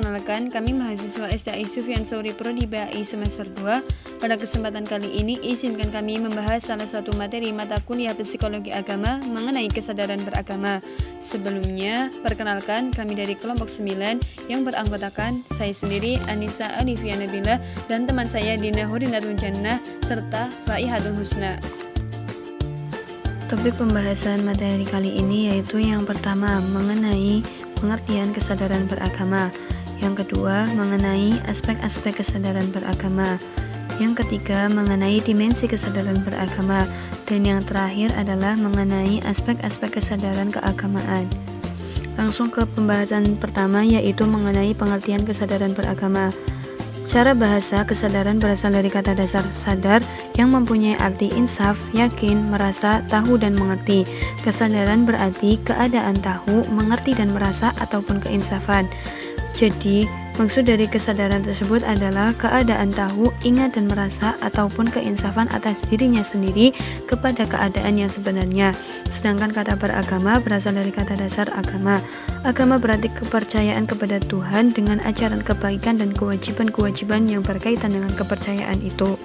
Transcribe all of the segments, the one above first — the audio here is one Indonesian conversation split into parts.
Perkenalkan, kami mahasiswa STI Sufyan Sauri Prodi BAI semester 2. Pada kesempatan kali ini, izinkan kami membahas salah satu materi mata kuliah psikologi agama mengenai kesadaran beragama. Sebelumnya, perkenalkan kami dari kelompok 9 yang beranggotakan saya sendiri, Anissa Alifia Nabila, dan teman saya Dina Hurinatul Jannah, serta Faihatul Husna. Topik pembahasan materi kali ini yaitu yang pertama mengenai pengertian kesadaran beragama, yang kedua mengenai aspek-aspek kesadaran beragama, yang ketiga mengenai dimensi kesadaran beragama, dan yang terakhir adalah mengenai aspek-aspek kesadaran keagamaan. Langsung ke pembahasan pertama, yaitu mengenai pengertian kesadaran beragama. Secara bahasa, kesadaran berasal dari kata dasar sadar yang mempunyai arti insaf, yakin, merasa, tahu, dan mengerti. Kesadaran berarti keadaan tahu, mengerti, dan merasa ataupun keinsafan. Jadi, maksud dari kesadaran tersebut adalah keadaan tahu, ingat, dan merasa ataupun keinsafan atas dirinya sendiri kepada keadaan yang sebenarnya. Sedangkan kata beragama berasal dari kata dasar agama. Agama berarti kepercayaan kepada Tuhan dengan ajaran kebaikan dan kewajiban-kewajiban yang berkaitan dengan kepercayaan itu.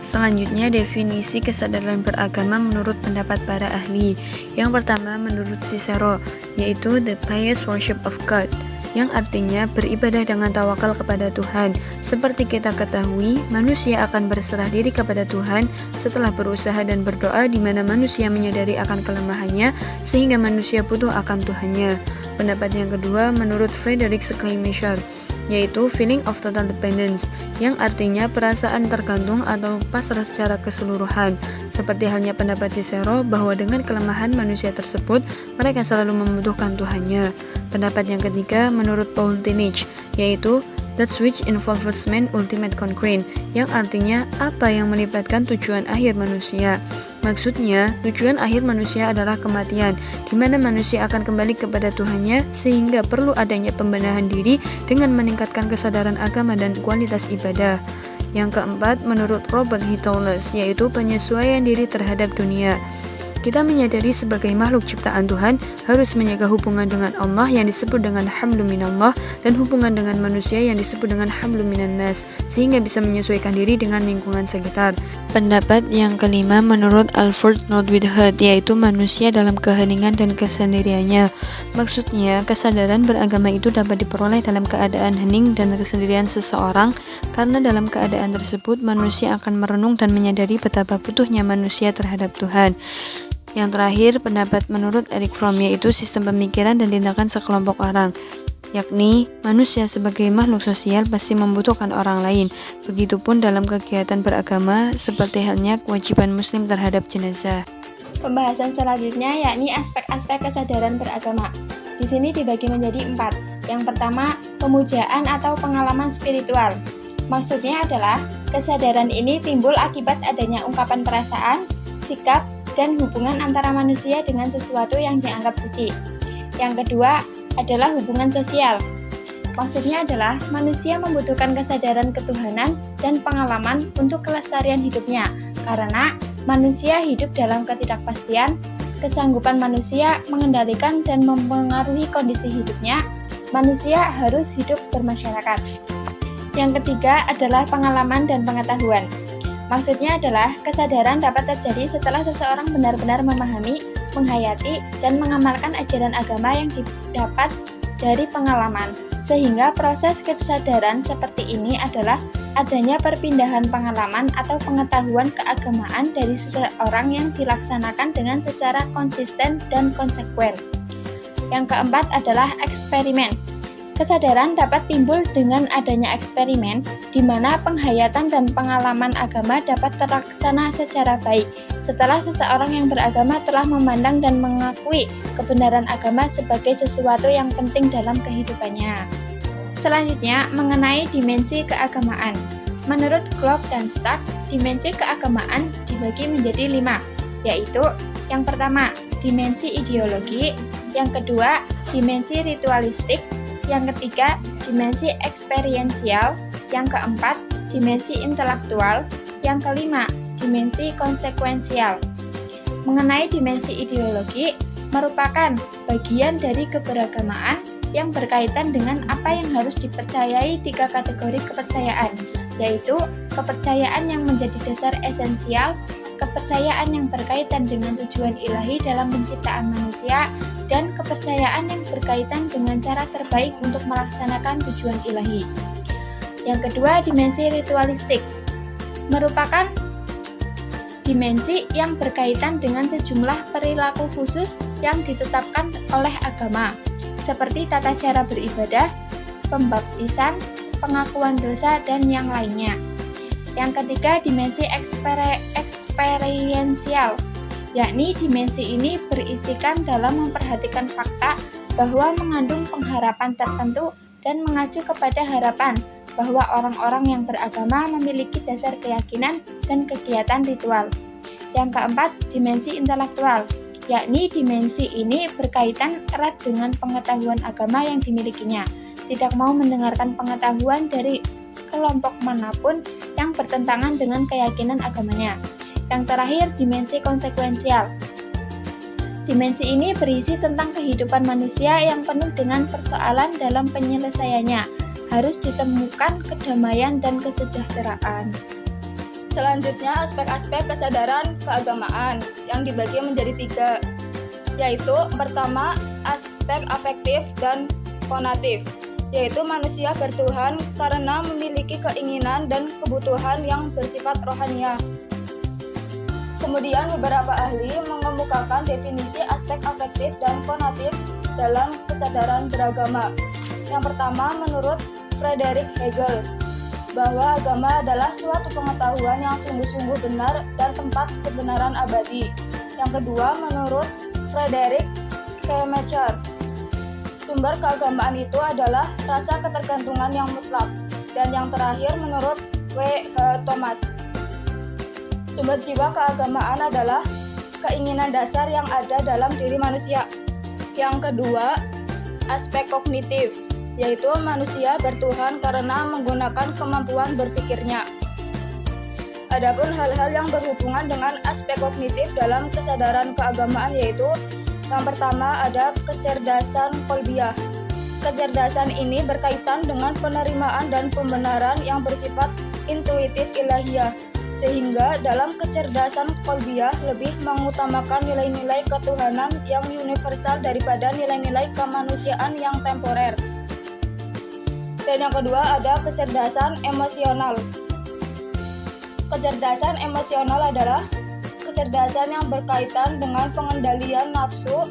Selanjutnya, definisi kesadaran beragama menurut pendapat para ahli. Yang pertama menurut Cicero, yaitu the pious worship of God, yang artinya beribadah dengan tawakal kepada Tuhan. Seperti kita ketahui, manusia akan berserah diri kepada Tuhan setelah berusaha dan berdoa, di mana manusia menyadari akan kelemahannya sehingga manusia butuh akan Tuhannya. Pendapat yang kedua menurut Frederick Schleiermacher, yaitu feeling of total dependence, yang artinya perasaan tergantung atau pasrah secara keseluruhan. Seperti halnya pendapat Cicero bahwa dengan kelemahan manusia tersebut, mereka selalu membutuhkan Tuhannya. Pendapat yang ketiga menurut Paul Tillich, yaitu that which involves man ultimate concrete, yang artinya apa yang melibatkan tujuan akhir manusia. Maksudnya, tujuan akhir manusia adalah kematian, di mana manusia akan kembali kepada Tuhannya, sehingga perlu adanya pembenahan diri dengan meningkatkan kesadaran agama dan kualitas ibadah. Yang keempat, menurut Robert Hitolles, yaitu penyesuaian diri terhadap dunia. Kita menyadari sebagai makhluk ciptaan Tuhan harus menjaga hubungan dengan Allah yang disebut dengan hamlu minallah dan hubungan dengan manusia yang disebut dengan hamlu minannas, sehingga bisa menyesuaikan diri dengan lingkungan sekitar. Pendapat yang kelima menurut Alfred North Whitehead, yaitu manusia dalam keheningan dan kesendiriannya. Maksudnya, kesadaran beragama itu dapat diperoleh dalam keadaan hening dan kesendirian seseorang, karena dalam keadaan tersebut manusia akan merenung dan menyadari betapa butuhnya manusia terhadap Tuhan. Yang terakhir, pendapat menurut Erich Fromm, yaitu sistem pemikiran dan tindakan sekelompok orang, yakni manusia sebagai makhluk sosial pasti membutuhkan orang lain. Begitupun dalam kegiatan beragama, seperti halnya kewajiban muslim terhadap jenazah. Pembahasan selanjutnya yakni aspek-aspek kesadaran beragama. Di sini dibagi menjadi 4. Yang pertama, pemujaan atau pengalaman spiritual. Maksudnya adalah kesadaran ini timbul akibat adanya ungkapan perasaan, sikap, dan hubungan antara manusia dengan sesuatu yang dianggap suci. Yang kedua adalah hubungan sosial. Maksudnya adalah manusia membutuhkan kesadaran ketuhanan dan pengalaman untuk kelestarian hidupnya, karena manusia hidup dalam ketidakpastian, kesanggupan manusia mengendalikan dan mempengaruhi kondisi hidupnya, manusia harus hidup bermasyarakat. Yang ketiga adalah pengalaman dan pengetahuan. Maksudnya adalah kesadaran dapat terjadi setelah seseorang benar-benar memahami, menghayati, dan mengamalkan ajaran agama yang didapat dari pengalaman. Sehingga proses kesadaran seperti ini adalah adanya perpindahan pengalaman atau pengetahuan keagamaan dari seseorang yang dilaksanakan dengan secara konsisten dan konsekuen. Yang keempat adalah eksperimen. Kesadaran dapat timbul dengan adanya eksperimen, di mana penghayatan dan pengalaman agama dapat terlaksana secara baik setelah seseorang yang beragama telah memandang dan mengakui kebenaran agama sebagai sesuatu yang penting dalam kehidupannya. Selanjutnya, mengenai dimensi keagamaan. Menurut Glock dan Stark, dimensi keagamaan dibagi menjadi 5, yaitu yang pertama, dimensi ideologi, yang kedua, dimensi ritualistik, yang ketiga, dimensi eksperiensial, yang keempat, dimensi intelektual, yang kelima, dimensi konsekuensial. Mengenai dimensi ideologi, merupakan bagian dari keberagamaan yang berkaitan dengan apa yang harus dipercayai 3 kategori kepercayaan, yaitu kepercayaan yang menjadi dasar esensial, kepercayaan yang berkaitan dengan tujuan ilahi dalam penciptaan manusia, dan kepercayaan yang berkaitan dengan cara terbaik untuk melaksanakan tujuan ilahi. Yang kedua, dimensi ritualistik merupakan dimensi yang berkaitan dengan sejumlah perilaku khusus yang ditetapkan oleh agama, seperti tata cara beribadah, pembaptisan, pengakuan dosa, dan yang lainnya. Yang ketiga, dimensi eksperiensial, yakni dimensi ini berisikan dalam memperhatikan fakta bahwa mengandung pengharapan tertentu dan mengacu kepada harapan bahwa orang-orang yang beragama memiliki dasar keyakinan dan kegiatan ritual. Yang keempat, dimensi intelektual, yakni dimensi ini berkaitan erat dengan pengetahuan agama yang dimilikinya, tidak mau mendengarkan pengetahuan dari kelompok manapun yang bertentangan dengan keyakinan agamanya. Yang terakhir, dimensi konsekuensial. Dimensi ini berisi tentang kehidupan manusia yang penuh dengan persoalan dalam penyelesaiannya. Harus ditemukan kedamaian dan kesejahteraan. Selanjutnya, aspek-aspek kesadaran keagamaan yang dibagi menjadi 3, yaitu pertama, aspek afektif dan konatif, yaitu manusia bertuhan karena memiliki keinginan dan kebutuhan yang bersifat rohania. Kemudian beberapa ahli mengemukakan definisi aspek afektif dan konatif dalam kesadaran beragama. Yang pertama, menurut Friedrich Hegel, bahwa agama adalah suatu pengetahuan yang sungguh-sungguh benar dan tempat kebenaran abadi. Yang kedua, menurut Friedrich Schleiermacher, sumber keagamaan itu adalah rasa ketergantungan yang mutlak. Dan yang terakhir, menurut W.H. Thomas, sumber jiwa keagamaan adalah keinginan dasar yang ada dalam diri manusia. Yang kedua, aspek kognitif, yaitu manusia bertuhan karena menggunakan kemampuan berpikirnya. Adapun hal-hal yang berhubungan dengan aspek kognitif dalam kesadaran keagamaan yaitu yang pertama ada kecerdasan kolbiah. Kecerdasan ini berkaitan dengan penerimaan dan pembenaran yang bersifat intuitif ilahiyah, sehingga dalam kecerdasan kolbiah lebih mengutamakan nilai-nilai ketuhanan yang universal daripada nilai-nilai kemanusiaan yang temporer. Dan yang kedua ada kecerdasan emosional. Kecerdasan emosional adalah kecerdasan yang berkaitan dengan pengendalian nafsu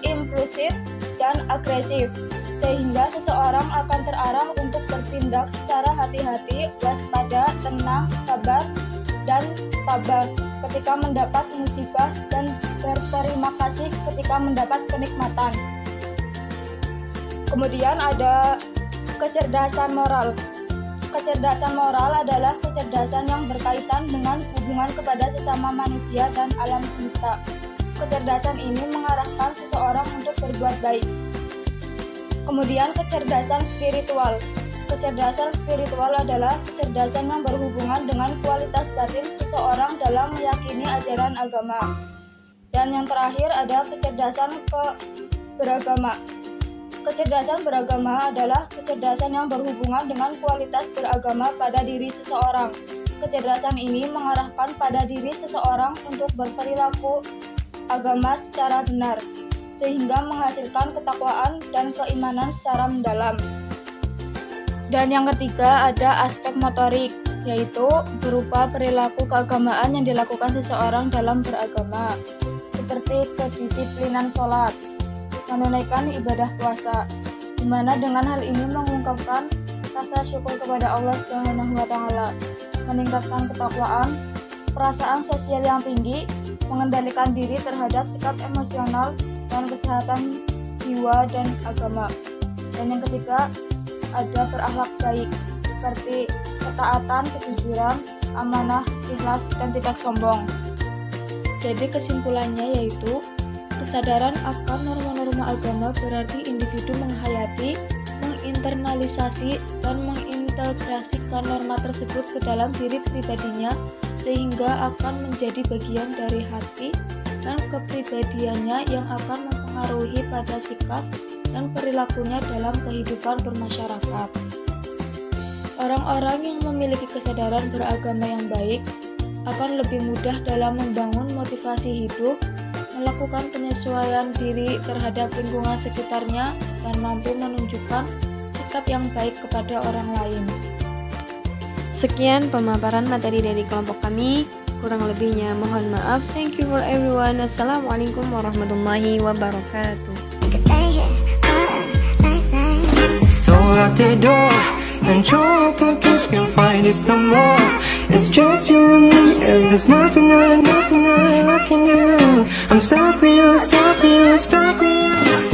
impulsif dan agresif, sehingga seseorang akan terarah untuk bertindak secara hati-hati, waspada, tenang, sabar, dan tabah ketika mendapat musibah dan berterima kasih ketika mendapat kenikmatan. Kemudian ada kecerdasan moral. Kecerdasan moral adalah kecerdasan yang berkaitan dengan hubungan kepada sesama manusia dan alam semesta. Kecerdasan ini mengarahkan seseorang untuk berbuat baik. Kemudian kecerdasan spiritual. Kecerdasan spiritual adalah kecerdasan yang berhubungan dengan kualitas batin seseorang dalam meyakini ajaran agama. Dan yang terakhir ada kecerdasan beragama. Kecerdasan beragama adalah kecerdasan yang berhubungan dengan kualitas beragama pada diri seseorang. Kecerdasan ini mengarahkan pada diri seseorang untuk berperilaku agama secara benar, sehingga menghasilkan ketakwaan dan keimanan secara mendalam. Dan yang ketiga ada aspek motorik, yaitu berupa perilaku keagamaan yang dilakukan seseorang dalam beragama, seperti kedisiplinan sholat, menunaikan ibadah puasa, di mana dengan hal ini mengungkapkan rasa syukur kepada Allah Subhanahu wa Ta'ala, meningkatkan ketakwaan, perasaan sosial yang tinggi, mengendalikan diri terhadap sikap emosional dan kesehatan jiwa dan agama. Dan yang ketiga ada berakhlak baik, seperti ketaatan, kejujuran, amanah, ikhlas, dan tidak sombong. Jadi kesimpulannya yaitu kesadaran akan norma-norma agama berarti individu menghayati, menginternalisasi, dan mengintegrasikan norma tersebut ke dalam diri pribadinya sehingga akan menjadi bagian dari hati dan kepribadiannya yang akan mempengaruhi pada sikap, dan perilakunya dalam kehidupan bermasyarakat. Orang-orang yang memiliki kesadaran beragama yang baik akan lebih mudah dalam membangun motivasi hidup, melakukan penyesuaian diri terhadap lingkungan sekitarnya, dan mampu menunjukkan sikap yang baik kepada orang lain. Sekian pemaparan materi dari kelompok kami. Kurang lebihnya mohon maaf. Thank you for everyone. Assalamualaikum warahmatullahi wabarakatuh. So out the door, and your pockets can't find us no more. It's just you and me, and there's nothing I can do. I'm stuck with you, stuck with you, stuck with you.